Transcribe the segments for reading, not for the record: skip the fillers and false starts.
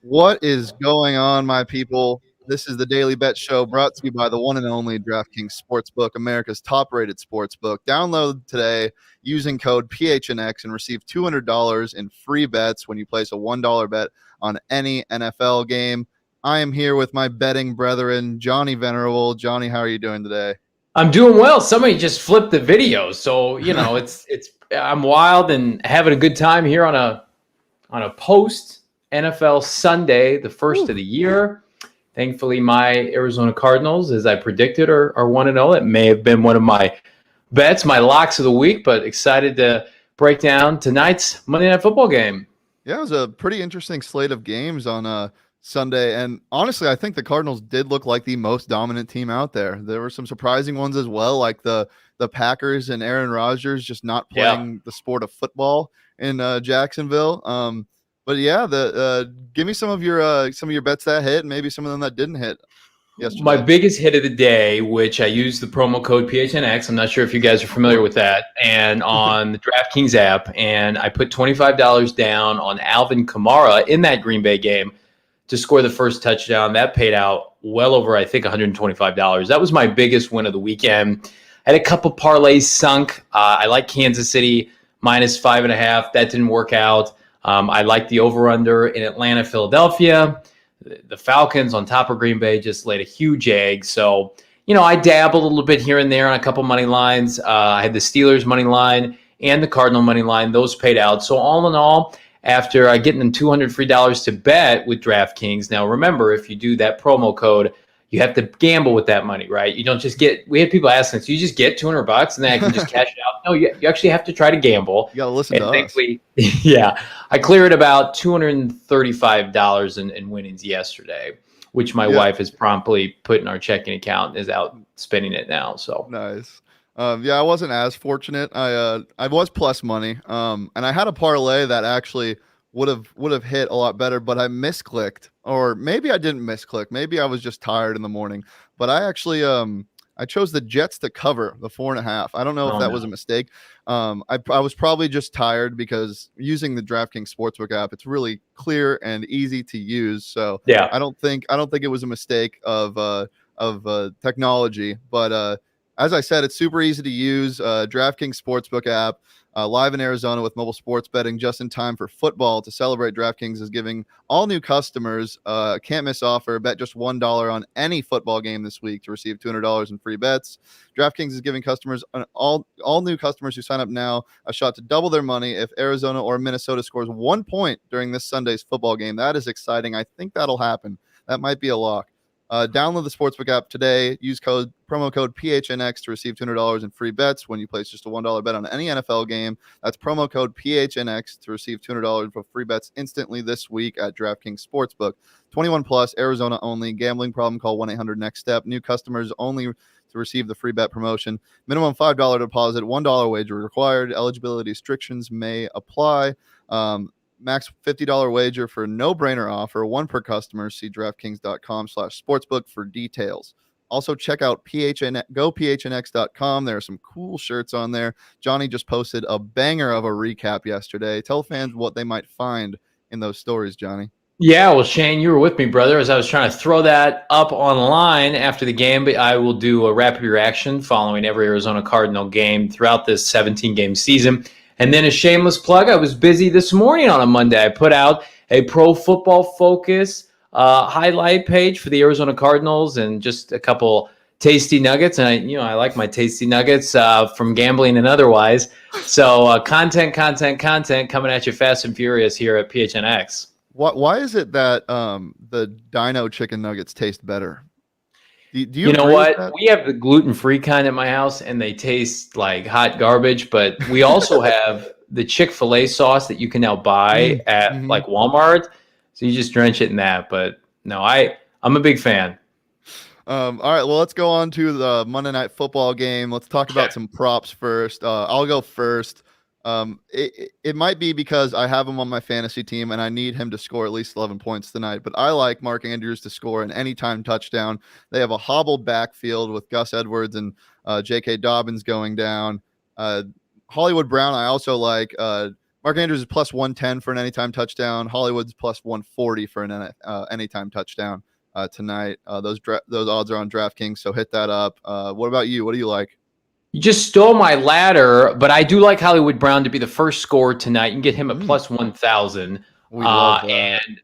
What is going on, my people? This is the Daily Bet Show brought to you by the one and only DraftKings Sportsbook, America's top-rated sportsbook. Download today using code PHNX and receive $200 in free bets when you place a $1 bet on any NFL game. I am here with my betting brethren, Johnny Venerable. Johnny, how are you doing today? I'm doing well. Somebody just flipped the video, so it's I'm wild and having a good time here on a post NFL Sunday, the first of the year. Thankfully, my Arizona Cardinals, as I predicted, are 1-0. It may have been one of my bets, my locks of the week, but excited to break down tonight's Monday Night Football game. Yeah, it was a pretty interesting slate of games on Sunday, and honestly, I think the Cardinals did look like the most dominant team out there. There were some surprising ones as well, like the Packers and Aaron Rodgers just not playing the sport of football in Jacksonville. But yeah, give me some of your bets that hit, and maybe some of them that didn't hit yesterday. My biggest hit of the day, which I used the promo code PHNX. I'm not sure if you guys are familiar with that, and on the DraftKings app, and I put $25 down on Alvin Kamara in that Green Bay game to score the first touchdown. That paid out well over, I think, $125. That was my biggest win of the weekend. I had a couple parlays sunk. I like Kansas City -5.5. That didn't work out. I like the over-under in Atlanta, Philadelphia. The Falcons on top of Green Bay just laid a huge egg. So, I dabbled a little bit here and there on a couple money lines. I had the Steelers money line and the Cardinal money line. Those paid out. So all in all, after getting them $200 free to bet with DraftKings. Now, remember, if you do that promo code, you have to gamble with that money, right? You don't just we had people asking us, you just get $200 and then I can just cash it out. No, you actually have to try to gamble. You got to listen to us. Yeah. I cleared about $235 in winnings yesterday, which my wife has promptly put in our checking account and is out spending it now. So nice. I wasn't as fortunate. I was plus money. And I had a parlay that actually would have hit a lot better, but I misclicked, or maybe I didn't misclick. Maybe I was just tired in the morning, but I actually, I chose the Jets to cover the 4.5. I don't know if that was a mistake. I was probably just tired because using the DraftKings Sportsbook app, it's really clear and easy to use. So yeah, I don't think it was a mistake of technology, but as I said, it's super easy to use. DraftKings Sportsbook app. Live in Arizona with mobile sports betting just in time for football. To celebrate, DraftKings is giving all new customers a can't-miss offer. Bet just $1 on any football game this week to receive $200 in free bets. DraftKings is giving customers, all new customers who sign up now, a shot to double their money if Arizona or Minnesota scores 1 point during this Sunday's football game. That is exciting. I think that'll happen. That might be a lock. Download the Sportsbook app today. Use promo code PHNX to receive $200 in free bets when you place just a $1 bet on any NFL game. That's promo code PHNX to receive $200 for free bets instantly this week at DraftKings Sportsbook. 21 plus, Arizona only. Gambling problem? Call 1-800-NEXT-STEP. New customers only to receive the free bet promotion. Minimum $5 deposit, $1 wager required. Eligibility restrictions may apply. Max $50 wager for no-brainer offer, one per customer. See DraftKings.com/sportsbook for details. Also, check out GoPHNX.com. There are some cool shirts on there. Johnny just posted a banger of a recap yesterday. Tell fans what they might find in those stories, Johnny. Yeah, well, Shane, you were with me, brother, as I was trying to throw that up online after the game. But I will do a rapid reaction following every Arizona Cardinal game throughout this 17-game season. And then a shameless plug, I was busy this morning on a Monday. I put out a Pro Football Focus highlight page for the Arizona Cardinals and just a couple tasty nuggets. And I like my tasty nuggets from gambling and otherwise. So content coming at you fast and furious here at PHNX. Why is it that the Dino chicken nuggets taste better? Do you You know agree with what? that? We have the gluten-free kind at my house, and they taste like hot garbage. But we also have the Chick-fil-A sauce that you can now buy at Mm-hmm. like Walmart. So you just drench it in that. But no, I'm a big fan. All right, well, let's go on to the Monday Night Football game. Let's talk Okay. about some props first. I'll go first. It might be because I have him on my fantasy team and I need him to score at least 11 points tonight, but I like Mark Andrews to score an anytime touchdown. They have a hobbled backfield with Gus Edwards and J.K. Dobbins going down. Hollywood Brown, I also like. Mark Andrews is plus 110 for an anytime touchdown. Hollywood's plus 140 for an anytime touchdown tonight. Those odds are on DraftKings, so hit that up. What about you? What do you like? You just stole my ladder, but I do like Hollywood Brown to be the first scorer tonight. You can get him at plus 1,000. We love that. And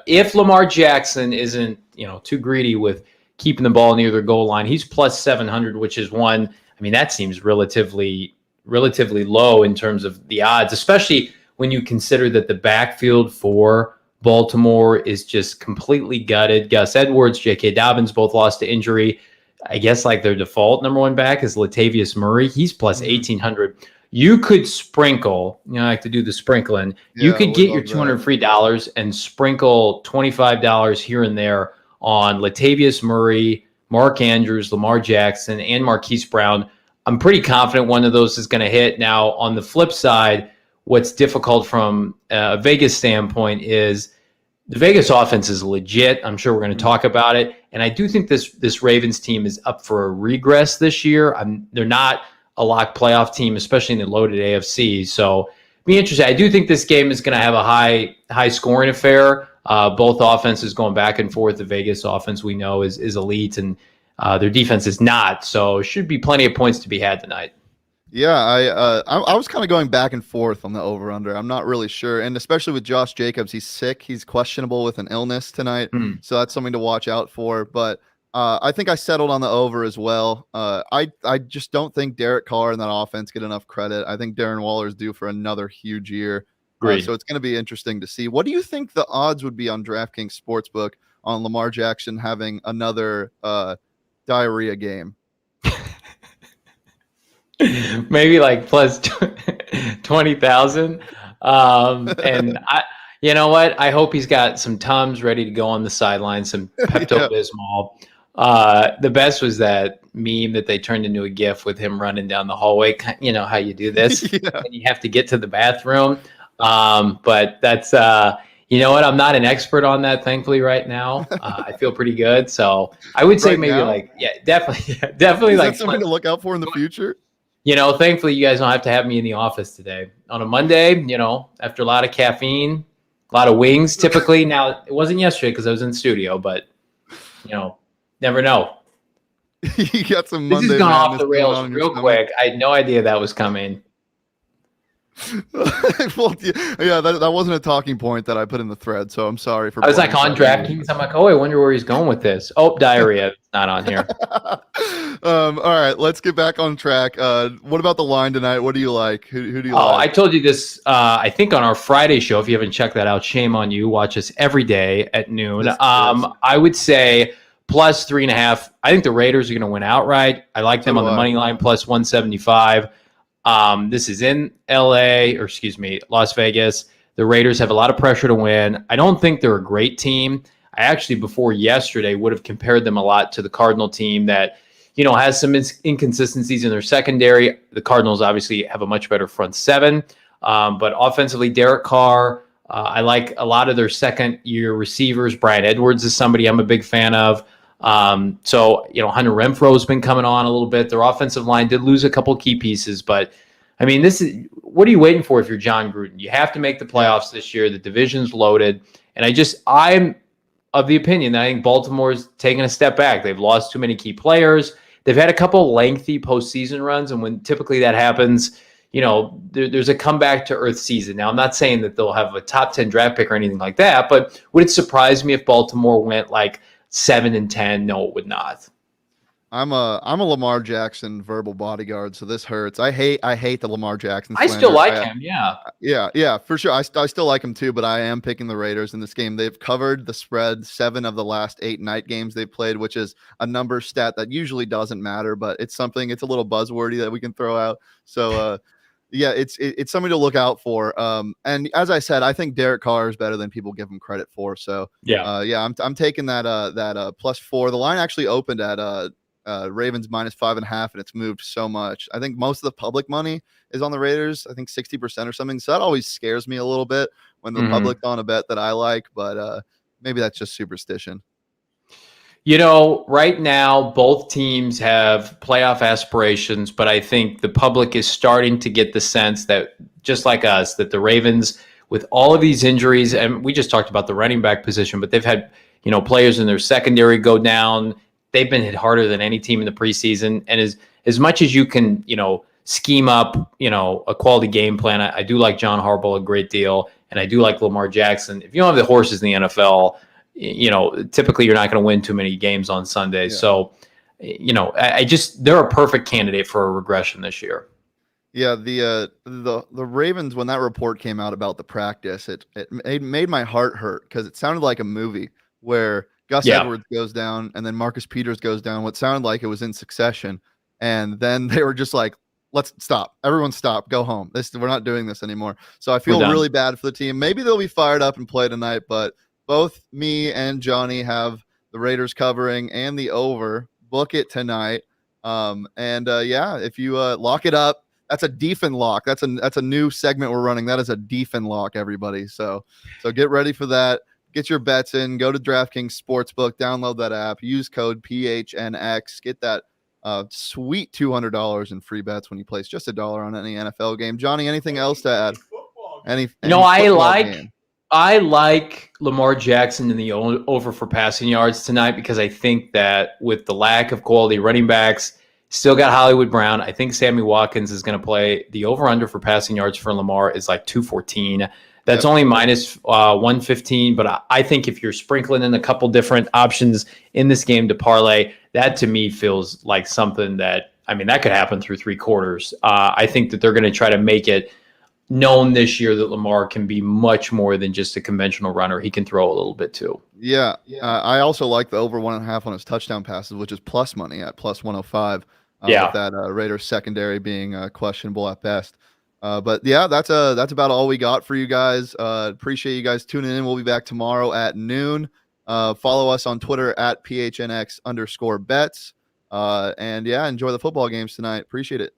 if Lamar Jackson isn't too greedy with keeping the ball near their goal line, he's plus 700, which is one. I mean, that seems relatively low in terms of the odds, especially when you consider that the backfield for Baltimore is just completely gutted. Gus Edwards, J.K. Dobbins both lost to injury. I guess like their default number one back is Latavius Murray. He's plus 1,800. You could sprinkle, I like to do the sprinkling. You could get your $200 free dollars and sprinkle $25 here and there on Latavius Murray, Mark Andrews, Lamar Jackson, and Marquise Brown. I'm pretty confident one of those is going to hit. Now, on the flip side, what's difficult from a Vegas standpoint is the Vegas offense is legit. I'm sure we're going to talk about it. And I do think this Ravens team is up for a regress this year. They're not a lock playoff team, especially in the loaded AFC. So be interesting. I do think this game is going to have a high scoring affair. Both offenses going back and forth. The Vegas offense we know is elite, and their defense is not. So should be plenty of points to be had tonight. Yeah, I was kind of going back and forth on the over under. I'm not really sure, and especially with Josh Jacobs, he's sick. He's questionable with an illness tonight, so that's something to watch out for. But I think I settled on the over as well. I just don't think Derek Carr and that offense get enough credit. I think Darren Waller is due for another huge year. So it's going to be interesting to see. What do you think the odds would be on DraftKings Sportsbook on Lamar Jackson having another diarrhea game? Maybe like plus 20,000. And you know what? I hope he's got some Tums ready to go on the sideline, some Pepto-Bismol. The best was that meme that they turned into a GIF with him running down the hallway. You know how you do this, and you have to get to the bathroom. But that's, you know what? I'm not an expert on that, thankfully, right now. I feel pretty good. So I would say maybe definitely. Is that something to look out for in the future? Thankfully, you guys don't have to have me in the office today. On a Monday, after a lot of caffeine, a lot of wings typically. Now, it wasn't yesterday because I was in the studio, but, never know. You got some This Monday has gone off the madness rails going on in your real stomach. quick. I had no idea that was coming. Well, that wasn't a talking point that I put in the thread, so I'm sorry for. I was like on DraftKings. I'm like, oh, I wonder where he's going with this. Oh, diarrhea. It's not on here. All right, let's get back on track. What about the line tonight? What do you like? Who do you like? I told you this, I think on our Friday show. If you haven't checked that out, shame on you. Watch us every day at noon. I would say plus 3.5. I think the Raiders are going to win outright. I like them on the money line plus 175. This is in Las Vegas. The Raiders have a lot of pressure to win. I don't think they're a great team. I actually, before yesterday, would have compared them a lot to the Cardinal team that, has some inconsistencies in their secondary. The Cardinals obviously have a much better front seven. But offensively, Derek Carr, I like a lot of their second-year receivers. Brian Edwards is somebody I'm a big fan of. So, Hunter Renfro's been coming on a little bit. Their offensive line did lose a couple key pieces, but I mean, what are you waiting for if you're John Gruden? You have to make the playoffs this year. The division's loaded. And I'm of the opinion that I think Baltimore's taking a step back. They've lost too many key players. They've had a couple lengthy postseason runs. And when typically that happens, there's a comeback to earth season. Now, I'm not saying that they'll have a top 10 draft pick or anything like that, but would it surprise me if Baltimore went like 7-10? No, it would not. I'm a Lamar Jackson verbal bodyguard, so this hurts. I hate the Lamar Jackson I still slander. like him. Yeah. Yeah, for sure. I still like him too, but I am picking the Raiders in this game. They've covered the spread 7 of the last 8 night games they've played, which is a number stat that usually doesn't matter, but it's a little buzzwordy that we can throw out. So yeah, it's something to look out for. And as I said, I think Derek Carr is better than people give him credit for. So Yeah. yeah, I'm taking that +4. The line actually opened at Ravens -5.5, and it's moved so much. I think most of the public money is on the Raiders. I think 60% or something. So that always scares me a little bit when the Mhm. public's on a bet that I like, but maybe that's just superstition. Right now, both teams have playoff aspirations, but I think the public is starting to get the sense that, just like us, that the Ravens, with all of these injuries, and we just talked about the running back position, but they've had, players in their secondary go down. They've been hit harder than any team in the preseason. And as much as you can, scheme up, a quality game plan, I do like John Harbaugh a great deal, and I do like Lamar Jackson. If you don't have the horses in the NFL, typically you're not going to win too many games on Sundays. Yeah. So, I just, they're a perfect candidate for a regression this year. Yeah, the Ravens, when that report came out about the practice, it made my heart hurt because it sounded like a movie where Gus Yeah. Edwards goes down and then Marcus Peters goes down. What sounded like it was in succession, and then they were just like, "Let's stop, everyone, stop, go home. We're not doing this anymore." So I We're feel done. really bad for the team. Maybe they'll be fired up and play tonight, but both me and Johnny have the Raiders covering and the over. Book it tonight. And yeah, if you lock it up. That's a Dieffenbach lock. That's a new segment we're running. That is a Dieffenbach lock, everybody. So get ready for that. Get your bets in. Go to DraftKings Sportsbook. Download that app. Use code PHNX. Get that sweet $200 in free bets when you place just $1 on any NFL game. Johnny, anything else to add? Any football game? I like Lamar Jackson in the over for passing yards tonight because I think that with the lack of quality running backs, still got Hollywood Brown. I think Sammy Watkins is going to play. The over-under for passing yards for Lamar is like 214. That's only minus 115, but I think if you're sprinkling in a couple different options in this game to parlay, that to me feels like something that, that could happen through 3 quarters. I think that they're going to try to make it known this year that Lamar can be much more than just a conventional runner. He can throw a little bit too. Yeah. I also like the over 1.5 on his touchdown passes, which is plus money at plus 105. With that Raiders secondary being questionable at best. But yeah, that's about all we got for you guys. Appreciate you guys tuning in. We'll be back tomorrow at noon. Follow us on Twitter at PHNX_bets. And yeah, enjoy the football games tonight. Appreciate it.